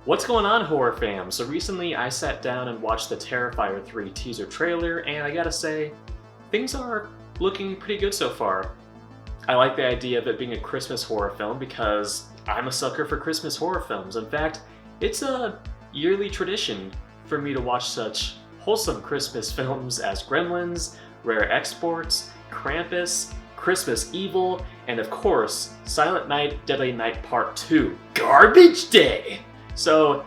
What's going on, horror fam? So recently I sat down and watched the Terrifier 3 teaser trailer, and I gotta say, things are looking pretty good so far. I like the idea of it being a Christmas horror film because I'm a sucker for Christmas horror films. In fact, it's a yearly tradition for me to watch such wholesome Christmas films as Gremlins, Rare Exports, Krampus, Christmas Evil, and of course, Silent Night, Deadly Night Part 2, Garbage Day! So,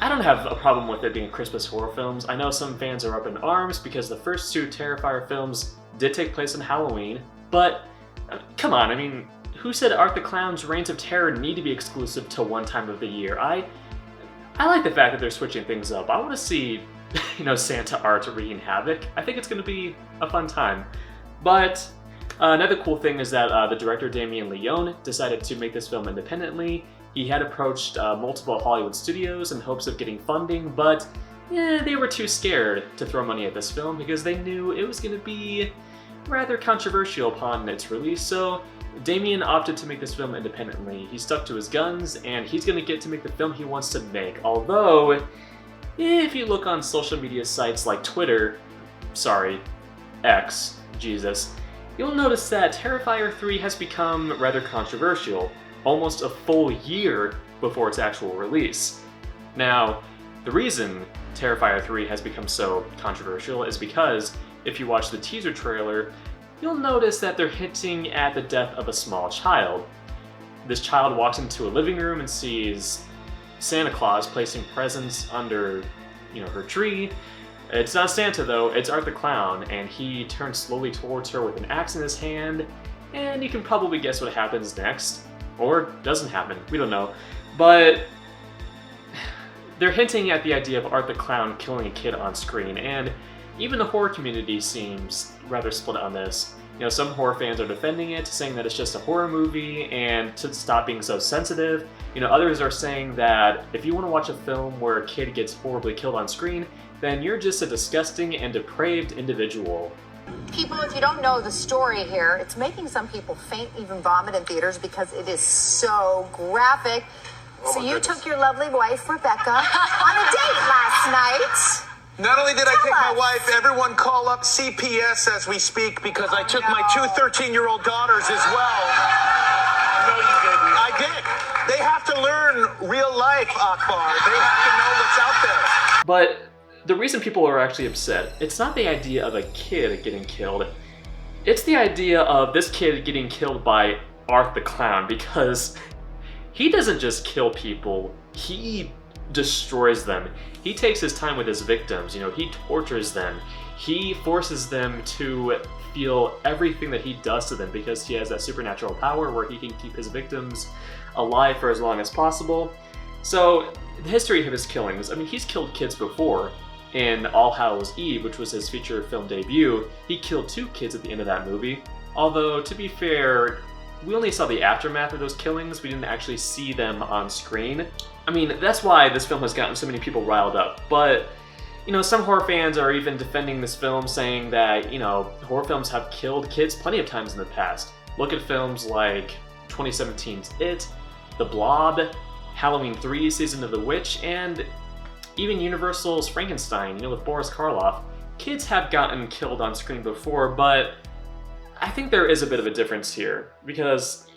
I don't have a problem with it being Christmas horror films. I know some fans are up in arms because the first two Terrifier films did take place on Halloween, but come on, I mean, who said Art the Clown's Reigns of Terror need to be exclusive to one time of the year? I like the fact that they're switching things up. I want to see, Santa Art wreaking havoc. I think it's going to be a fun time. But another cool thing is that the director Damien Leone decided to make this film independently. He had approached multiple Hollywood studios in hopes of getting funding, but they were too scared to throw money at this film because they knew it was going to be rather controversial upon its release, so Damien opted to make this film independently. He stuck to his guns, and he's going to get to make the film he wants to make. Although, if you look on social media sites like Twitter, X, Jesus, you'll notice that Terrifier 3 has become rather controversial, almost a full year before its actual release. Now, the reason Terrifier 3 has become so controversial is because if you watch the teaser trailer, you'll notice that they're hinting at the death of a small child. This child walks into a living room and sees Santa Claus placing presents under, her tree. It's not Santa though, it's Art the Clown, and he turns slowly towards her with an axe in his hand, and you can probably guess what happens next. Or doesn't happen, we don't know. But they're hinting at the idea of Art the Clown killing a kid on screen, and even the horror community seems rather split on this. Some horror fans are defending it, saying that it's just a horror movie and to stop being so sensitive. Others are saying that if you want to watch a film where a kid gets horribly killed on screen, then you're just a disgusting and depraved individual. People, if you don't know the story here, it's making some people faint, even vomit in theaters because it is so graphic. So you took your lovely wife, Rebecca, on a date last night. Not only did I take my wife, everyone call up CPS as we speak because I took my two 13-year-old daughters as well. No, you didn't. I did. They have to learn real life, Akbar. They have to know what's out there. But the reason people are actually upset, it's not the idea of a kid getting killed. It's the idea of this kid getting killed by Art the Clown, because he doesn't just kill people, he destroys them. He takes his time with his victims, he tortures them. He forces them to feel everything that he does to them because he has that supernatural power where he can keep his victims alive for as long as possible. So, the history of his killings, he's killed kids before. In All Hallows Eve, which was his feature film debut, he killed 2 kids at the end of that movie. Although, to be fair, we only saw the aftermath of those killings, we didn't actually see them on screen. That's why this film has gotten so many people riled up. But, some horror fans are even defending this film, saying that, horror films have killed kids plenty of times in the past. Look at films like 2017's It, The Blob, Halloween 3, Season of the Witch, and even Universal's Frankenstein, with Boris Karloff. Kids have gotten killed on screen before, but I think there is a bit of a difference here. Because,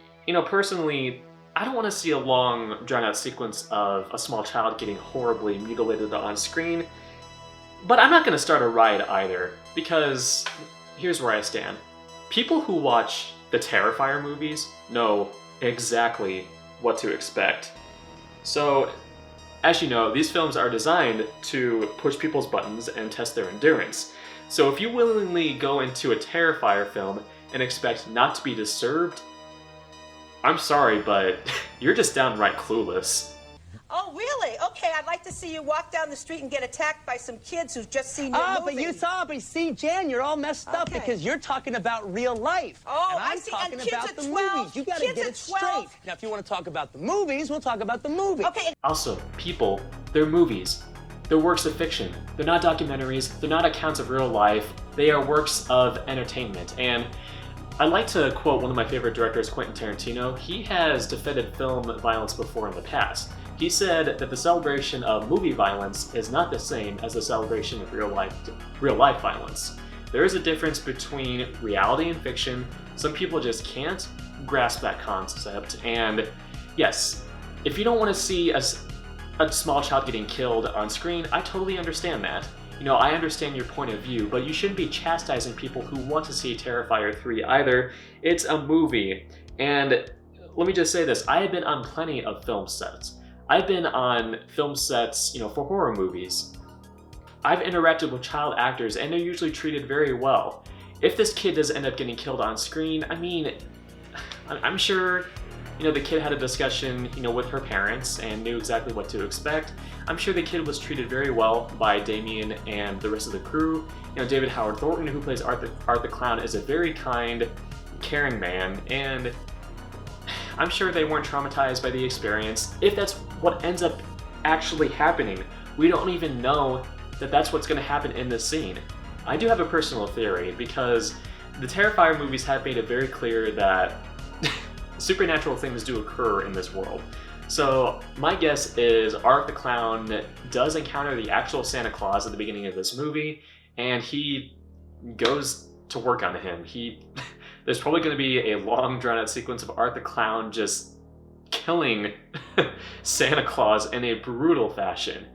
personally, I don't want to see a long, drawn-out sequence of a small child getting horribly mutilated on screen. But I'm not going to start a riot either, because here's where I stand. People who watch the Terrifier movies know exactly what to expect. So, as you know, these films are designed to push people's buttons and test their endurance. So if you willingly go into a Terrifier film and expect not to be disturbed, I'm sorry, but you're just downright clueless. Oh, really? Okay, I'd like to see you walk down the street and get attacked by some kids who've just seen your movie. But you saw, see, Jan, you're all messed up because you're talking about real life. Oh, and I'm I see. talking And kids about at the 12, movies. You gotta kids get at it straight. 12. Now, if you want to talk about the movies, we'll talk about the movies. Okay. Also, people, they're movies. They're works of fiction. They're not documentaries. They're not accounts of real life. They are works of entertainment. And I'd like to quote one of my favorite directors, Quentin Tarantino. He has defended film violence before in the past. He said that the celebration of movie violence is not the same as the celebration of real life violence. There is a difference between reality and fiction. Some people just can't grasp that concept, and yes, if you don't want to see a small child getting killed on screen, I totally understand that. You know, I understand your point of view, but you shouldn't be chastising people who want to see Terrifier 3 either. It's a movie. And let me just say this, I have been on plenty of film sets. I've been on film sets, you know, for horror movies. I've interacted with child actors, and they're usually treated very well. If this kid does end up getting killed on screen, I mean, I'm sure, you know, the kid had a discussion, you know, with her parents and knew exactly what to expect. I'm sure the kid was treated very well by Damien and the rest of the crew. You know, David Howard Thornton, who plays Art the Clown, is a very kind, caring man, and I'm sure they weren't traumatized by the experience. If that's what ends up actually happening, we don't even know that that's what's going to happen in this scene. I do have a personal theory, because the Terrifier movies have made it very clear that supernatural things do occur in this world. So my guess is Art the Clown does encounter the actual Santa Claus at the beginning of this movie, and he goes to work on him. There's probably going to be a long drawn-out sequence of Art the Clown just killing Santa Claus in a brutal fashion.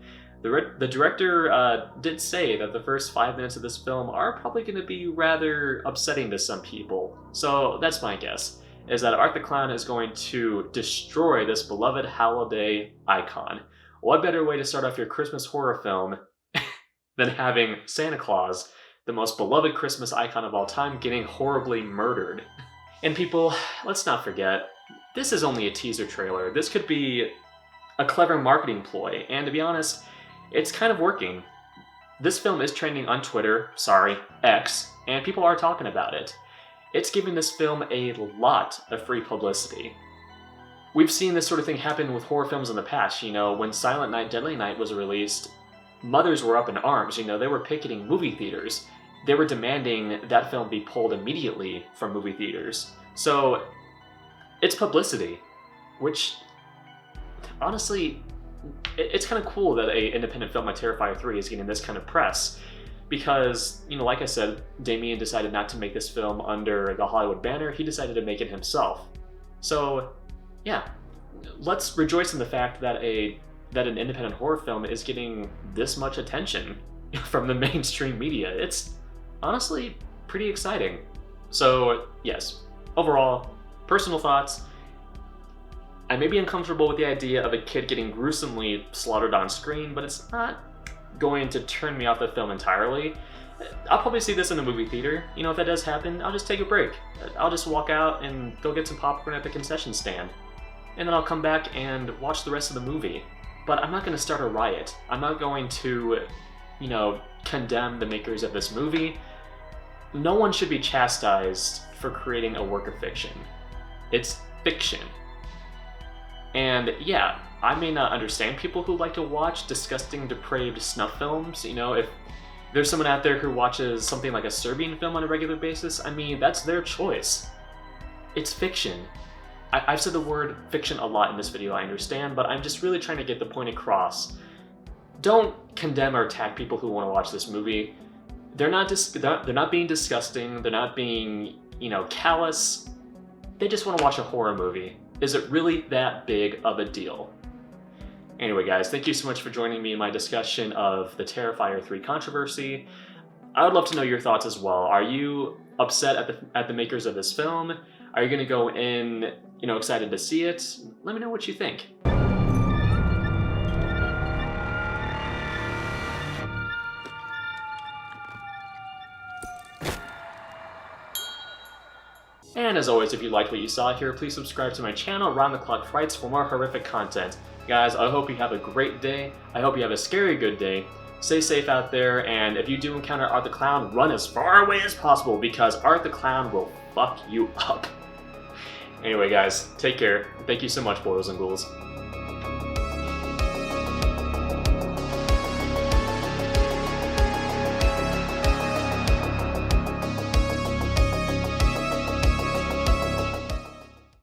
The director did say that the first 5 minutes of this film are probably going to be rather upsetting to some people. So that's my guess, is that Art the Clown is going to destroy this beloved holiday icon. What better way to start off your Christmas horror film than having Santa Claus, the most beloved Christmas icon of all time, getting horribly murdered? And people, let's not forget, this is only a teaser trailer. This could be a clever marketing ploy, and to be honest, it's kind of working. This film is trending on Twitter, X, and people are talking about it. It's giving this film a lot of free publicity. We've seen this sort of thing happen with horror films in the past. You know, when Silent Night, Deadly Night was released, mothers were up in arms. You know, they were picketing movie theaters. They were demanding that film be pulled immediately from movie theaters. So, it's publicity, which, honestly, it's kind of cool that an independent film like Terrifier 3 is getting this kind of press. Because, you know, like I said, Damien decided not to make this film under the Hollywood banner. He decided to make it himself. So, yeah, let's rejoice in the fact that an independent horror film is getting this much attention from the mainstream media. It's honestly pretty exciting. So, yes, overall, personal thoughts. I may be uncomfortable with the idea of a kid getting gruesomely slaughtered on screen, but it's not going to turn me off the film entirely. I'll probably see this in a movie theater. You know, if that does happen, I'll just take a break. I'll just walk out and go get some popcorn at the concession stand. And then I'll come back and watch the rest of the movie. But I'm not going to start a riot. I'm not going to, you know, condemn the makers of this movie. No one should be chastised for creating a work of fiction. It's fiction. And yeah, I may not understand people who like to watch disgusting, depraved snuff films. You know, if there's someone out there who watches something like a Serbian film on a regular basis, I mean, that's their choice. It's fiction. I've said the word fiction a lot in this video, I understand, but I'm just really trying to get the point across. Don't condemn or attack people who want to watch this movie. They're not being disgusting, they're not being, you know, callous. They just want to watch a horror movie. Is it really that big of a deal? Anyway, guys, thank you so much for joining me in my discussion of the Terrifier 3 controversy. I would love to know your thoughts as well. Are you upset at the makers of this film? Are you going to go in, you know, excited to see it? Let me know what you think. And as always, if you liked what you saw here, please subscribe to my channel, Round the Clock Frights, for more horrific content. Guys, I hope you have a great day. I hope you have a scary good day. Stay safe out there, and if you do encounter Art the Clown, run as far away as possible, because Art the Clown will fuck you up. Anyway, guys, take care. Thank you so much, boys and ghouls.